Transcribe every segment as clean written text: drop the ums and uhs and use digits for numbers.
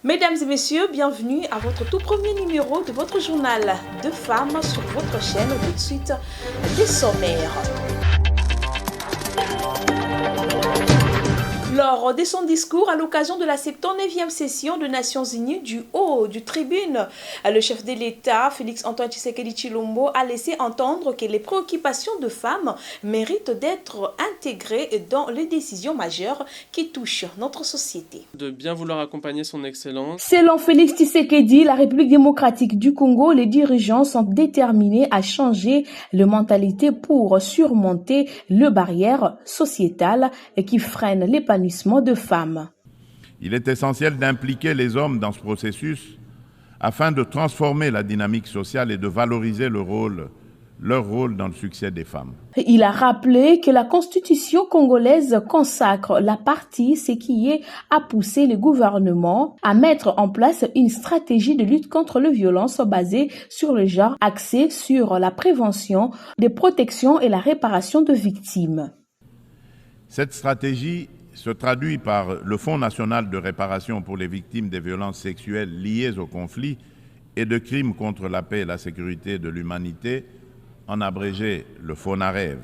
Mesdames et messieurs, bienvenue à votre tout premier numéro de votre journal de femmes sur votre chaîne. Tout de suite, des sommaires. Lors de son discours à l'occasion de la 79e session des Nations Unies du haut du tribune, le chef de l'État, Félix-Antoine Tshisekedi Tshilombo, a laissé entendre que les préoccupations de femmes méritent d'être intégrées dans les décisions majeures qui touchent notre société. De bien vouloir accompagner son Excellence. Selon Félix Tshisekedi, la République démocratique du Congo, les dirigeants sont déterminés à changer la mentalité pour surmonter les barrières sociétales qui freinent l'épanouissement de femmes. Il est essentiel d'impliquer les hommes dans ce processus afin de transformer la dynamique sociale et de valoriser leur rôle dans le succès des femmes. Il a rappelé que la Constitution congolaise consacre la partie, ce qui a poussé le gouvernement à mettre en place une stratégie de lutte contre les violences basée sur le genre, axée sur la prévention, des protections et la réparation de victimes. Cette stratégie se traduit par le Fonds national de réparation pour les victimes des violences sexuelles liées au conflit et de crimes contre la paix et la sécurité de l'humanité, en abrégé le FONAREV.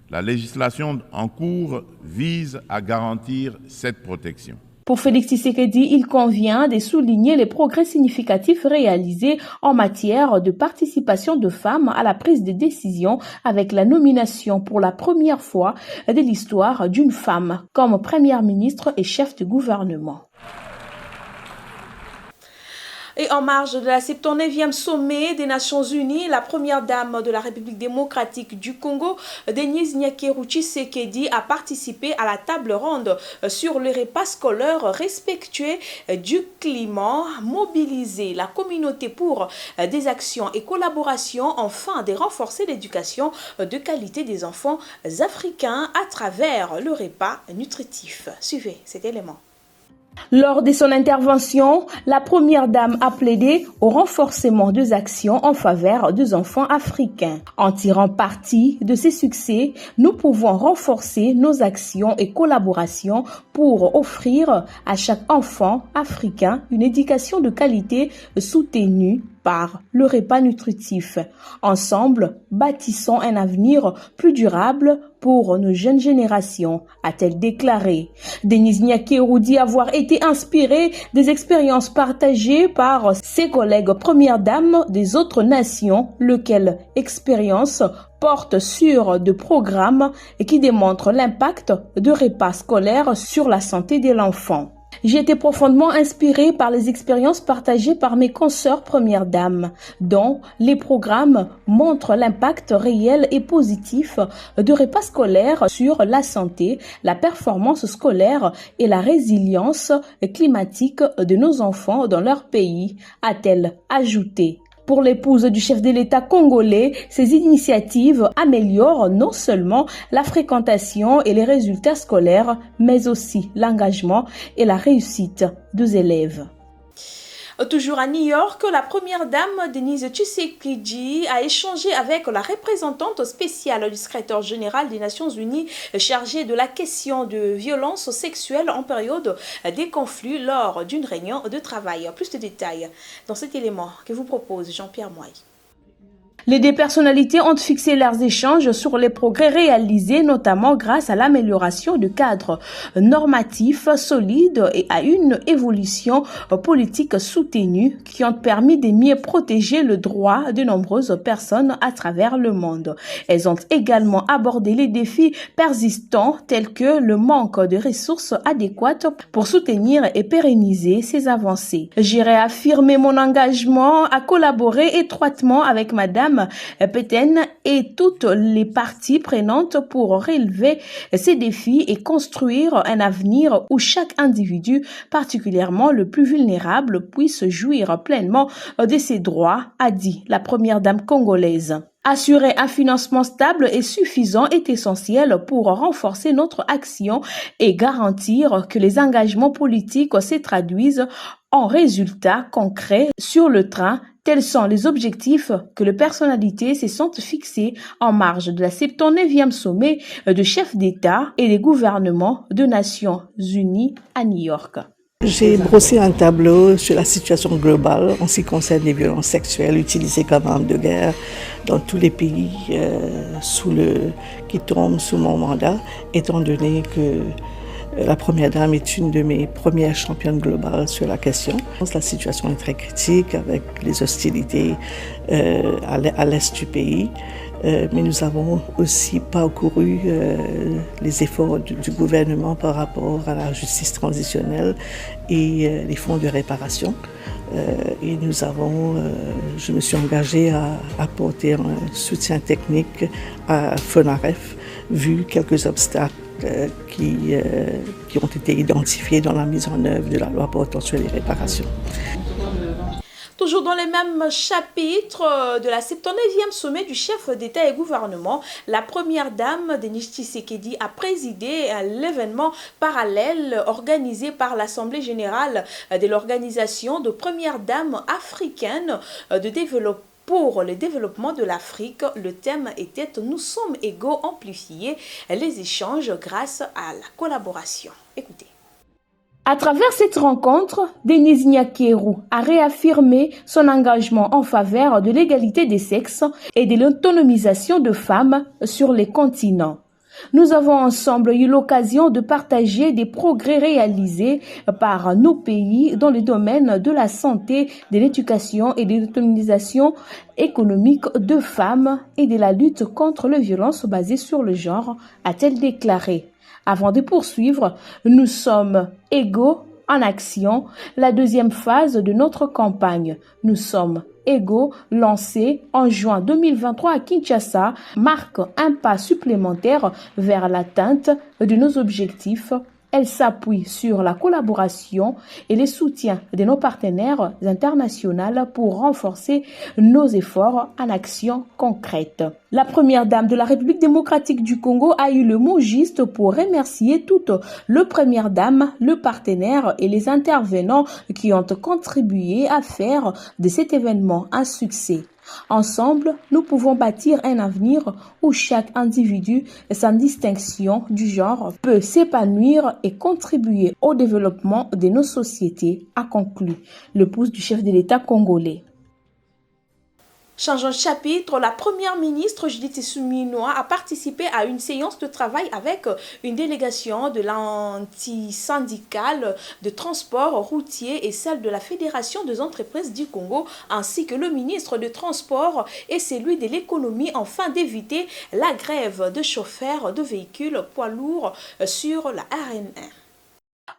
La législation en cours vise à garantir cette protection. Pour Félix Tshisekedi, il convient de souligner les progrès significatifs réalisés en matière de participation de femmes à la prise de décision avec la nomination pour la première fois de l'histoire d'une femme comme première ministre et chef de gouvernement. Et en marge de la 79e sommet des Nations Unies, la première dame de la République démocratique du Congo, Denise Nyakeru Tshisekedi, a participé à la table ronde sur le repas scolaire respectueux du climat, mobiliser la communauté pour des actions et collaborations afin de renforcer l'éducation de qualité des enfants africains à travers le repas nutritif. Suivez cet élément. Lors de son intervention, la première dame a plaidé au renforcement des actions en faveur des enfants africains. En tirant parti de ces succès, nous pouvons renforcer nos actions et collaborations pour offrir à chaque enfant africain une éducation de qualité soutenue par le repas nutritif. Ensemble, bâtissons un avenir plus durable pour nos jeunes générations, a-t-elle déclaré. Denise Nyakeru dit avoir été inspirée des expériences partagées par ses collègues premières dames des autres nations, lesquelles expériences portent sur des programmes qui démontrent l'impact de repas scolaires sur la santé de l'enfant. J'ai été profondément inspirée par les expériences partagées par mes consoeurs premières dames, dont les programmes montrent l'impact réel et positif de repas scolaires sur la santé, la performance scolaire et la résilience climatique de nos enfants dans leur pays, a-t-elle ajouté. Pour l'épouse du chef de l'État congolais, ces initiatives améliorent non seulement la fréquentation et les résultats scolaires, mais aussi l'engagement et la réussite des élèves. Toujours à New York, la première dame Denise Tshisekedi a échangé avec la représentante spéciale du secrétaire général des Nations Unies chargée de la question de violences sexuelles en période des conflits lors d'une réunion de travail. Plus de détails dans cet élément que vous propose Jean-Pierre Moy. Les deux personnalités ont fixé leurs échanges sur les progrès réalisés, notamment grâce à l'amélioration du cadre normatif solide et à une évolution politique soutenue qui ont permis de mieux protéger le droit de nombreuses personnes à travers le monde. Elles ont également abordé les défis persistants tels que le manque de ressources adéquates pour soutenir et pérenniser ces avancées. J'ai réaffirmé mon engagement à collaborer étroitement avec Madame Dame Pétaine et toutes les parties prenantes pour relever ces défis et construire un avenir où chaque individu, particulièrement le plus vulnérable, puisse jouir pleinement de ses droits, a dit la première dame congolaise. Assurer un financement stable et suffisant est essentiel pour renforcer notre action et garantir que les engagements politiques se traduisent en résultats concrets sur le terrain. Tels sont les objectifs que les personnalités se sont fixés en marge de la 79e sommet de chefs d'État et des gouvernements de Nations Unies à New York. J'ai brossé un tableau sur la situation globale en ce qui concerne les violences sexuelles utilisées comme armes de guerre dans tous les pays qui tombent sous mon mandat, étant donné que la première dame est une de mes premières championnes globales sur la question. La situation est très critique avec les hostilités à l'est du pays. Mais nous avons aussi parcouru les efforts du gouvernement par rapport à la justice transitionnelle et les fonds de réparation. Et je me suis engagée à apporter un soutien technique à FONAREF, vu quelques obstacles qui ont été identifiés dans la mise en œuvre de la loi portant sur les réparations. Toujours dans les mêmes chapitres de la 79e sommet du chef d'État et gouvernement, la première dame Denise Tshisekedi a présidé l'événement parallèle organisé par l'Assemblée générale de l'Organisation de premières dames africaines de développement. Pour le développement de l'Afrique, le thème était « Nous sommes égaux, amplifier les échanges grâce à la collaboration ». Écoutez. À travers cette rencontre, Denise Nyakeru a réaffirmé son engagement en faveur de l'égalité des sexes et de l'autonomisation de femmes sur les continents. Nous avons ensemble eu l'occasion de partager des progrès réalisés par nos pays dans le domaine de la santé, de l'éducation et de l'autonomisation économique de femmes et de la lutte contre les violences basées sur le genre, a-t-elle déclaré. Avant de poursuivre, nous sommes égaux en action, la deuxième phase de notre campagne. Nous sommes égaux, lancé en juin 2023 à Kinshasa, marque un pas supplémentaire vers l'atteinte de nos objectifs. Elle s'appuie sur la collaboration et le soutien de nos partenaires internationaux pour renforcer nos efforts en action concrète. La première dame de la République démocratique du Congo a eu le mot juste pour remercier toutes les premières dames, le partenaire et les intervenants qui ont contribué à faire de cet événement un succès. Ensemble, nous pouvons bâtir un avenir où chaque individu, sans distinction du genre, peut s'épanouir et contribuer au développement de nos sociétés, a conclu l'épouse du chef de l'État congolais. Changeons de chapitre, la première ministre Judith Suminwa a participé à une séance de travail avec une délégation de l'anti-syndicale de transport routier et celle de la Fédération des entreprises du Congo, ainsi que le ministre de Transport et celui de l'économie, afin d'éviter la grève de chauffeurs de véhicules poids lourds sur la RN1.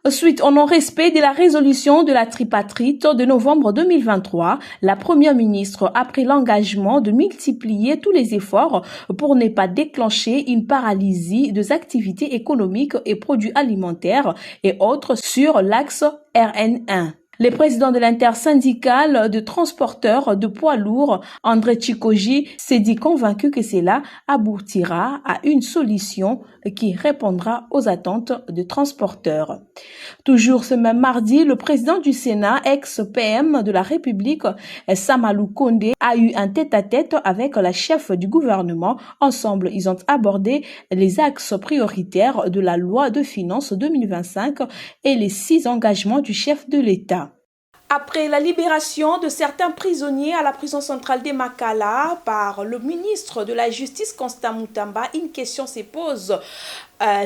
Suite au non-respect de la résolution de la tripartite de novembre 2023, la première ministre a pris l'engagement de multiplier tous les efforts pour ne pas déclencher une paralysie des activités économiques et produits alimentaires et autres sur l'axe RN1. Le président de l'intersyndicale de transporteurs de poids lourds, André Chikoji, s'est dit convaincu que cela aboutira à une solution qui répondra aux attentes des transporteurs. Toujours ce même mardi, le président du Sénat, ex-PM de la République, Samalou Kondé, a eu un tête-à-tête avec la chef du gouvernement. Ensemble, ils ont abordé les axes prioritaires de la loi de finances 2025 et les 6 engagements du chef de l'État. Après la libération de certains prisonniers à la prison centrale de Makala par le ministre de la Justice Constant Moutamba, une question se pose,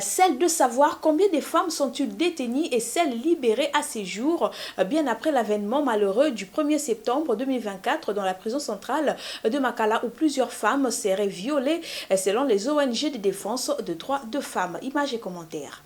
celle de savoir combien de femmes sont-ils détenues et celles libérées à ces jours, bien après l'avènement malheureux du 1er septembre 2024 dans la prison centrale de Makala où plusieurs femmes seraient violées selon les ONG de défense des droits de femmes. Images et commentaires.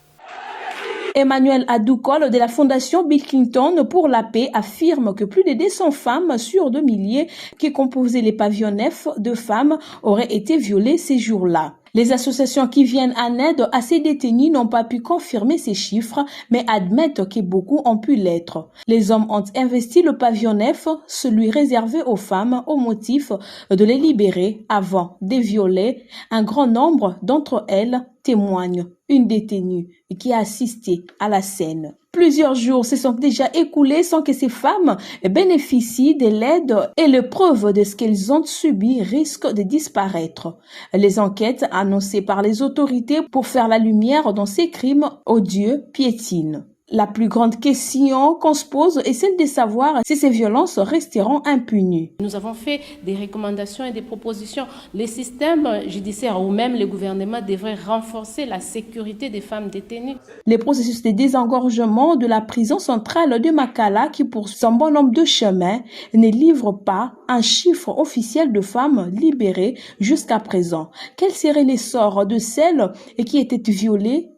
Emmanuel Adoukol de la Fondation Bill Clinton pour la paix affirme que plus de 200 femmes sur 2 milliers qui composaient les pavillons nefs de femmes auraient été violées ces jours-là. Les associations qui viennent en aide à ces détenus n'ont pas pu confirmer ces chiffres, mais admettent que beaucoup ont pu l'être. Les hommes ont investi le pavillon nef, celui réservé aux femmes, au motif de les libérer avant de violer. Un grand nombre d'entre elles témoignent. Une détenue qui a assisté à la scène. Plusieurs jours se sont déjà écoulés sans que ces femmes bénéficient de l'aide et les preuves de ce qu'elles ont subi risquent de disparaître. Les enquêtes annoncées par les autorités pour faire la lumière dans ces crimes odieux piétinent. La plus grande question qu'on se pose est celle de savoir si ces violences resteront impunies. Nous avons fait des recommandations et des propositions. Les systèmes judiciaires ou même le gouvernement devraient renforcer la sécurité des femmes détenues. Les processus de désengorgement de la prison centrale de Makala, qui pour son bon nombre de chemins, ne livre pas un chiffre officiel de femmes libérées jusqu'à présent. Quel serait l'essor de celles qui étaient violées?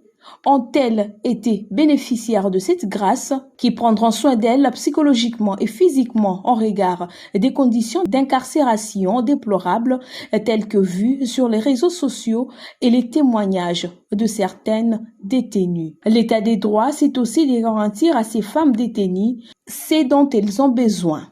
Ont-elles été bénéficiaires de cette grâce qui prendront soin d'elles psychologiquement et physiquement en regard des conditions d'incarcération déplorables telles que vues sur les réseaux sociaux et les témoignages de certaines détenues? L'état des droits, c'est aussi de garantir à ces femmes détenues ce dont elles ont besoin.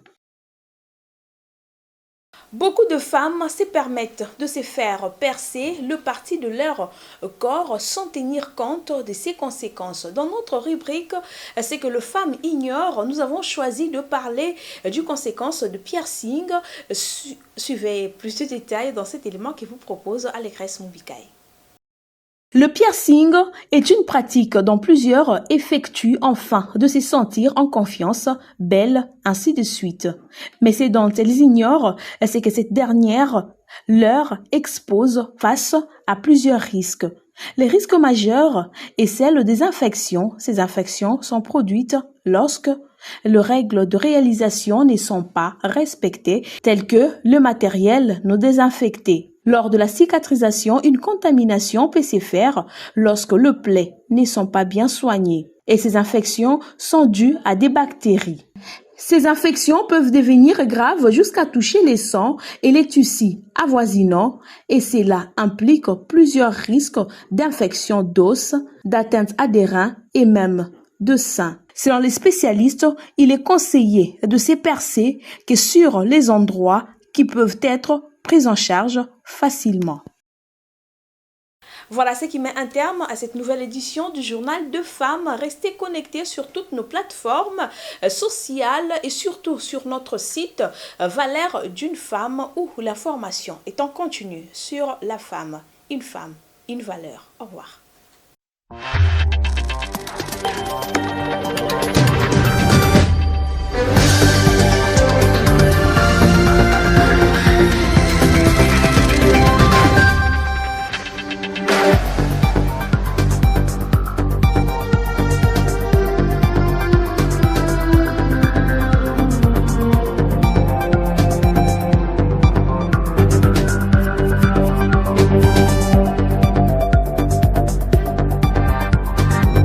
Beaucoup de femmes se permettent de se faire percer le parti de leur corps sans tenir compte de ses conséquences. Dans notre rubrique, c'est que les femmes ignorent, nous avons choisi de parler des conséquences de piercing. Suivez plus de détails dans cet élément que vous propose Alegresse Moubikaï. Le piercing est une pratique dont plusieurs effectuent afin de se sentir en confiance, belle, ainsi de suite. Mais ce dont elles ignorent, c'est que cette dernière leur expose face à plusieurs risques. Les risques majeurs est celle des infections. Ces infections sont produites lorsque les règles de réalisation ne sont pas respectées, telles que le matériel non désinfecté. Lors de la cicatrisation, une contamination peut se faire lorsque les plaies ne sont pas bien soignées. Et ces infections sont dues à des bactéries. Ces infections peuvent devenir graves jusqu'à toucher les sangs et les tissus avoisinants et cela implique plusieurs risques d'infection d'os, d'atteinte à des reins et même de sein. Selon les spécialistes, il est conseillé de se percer que sur les endroits qui peuvent être pris en charge facilement. Voilà ce qui met un terme à cette nouvelle édition du Journal de Femmes. Restez connectés sur toutes nos plateformes sociales et surtout sur notre site Valeurs d'une femme où l'information est en continu sur la femme, une valeur. Au revoir.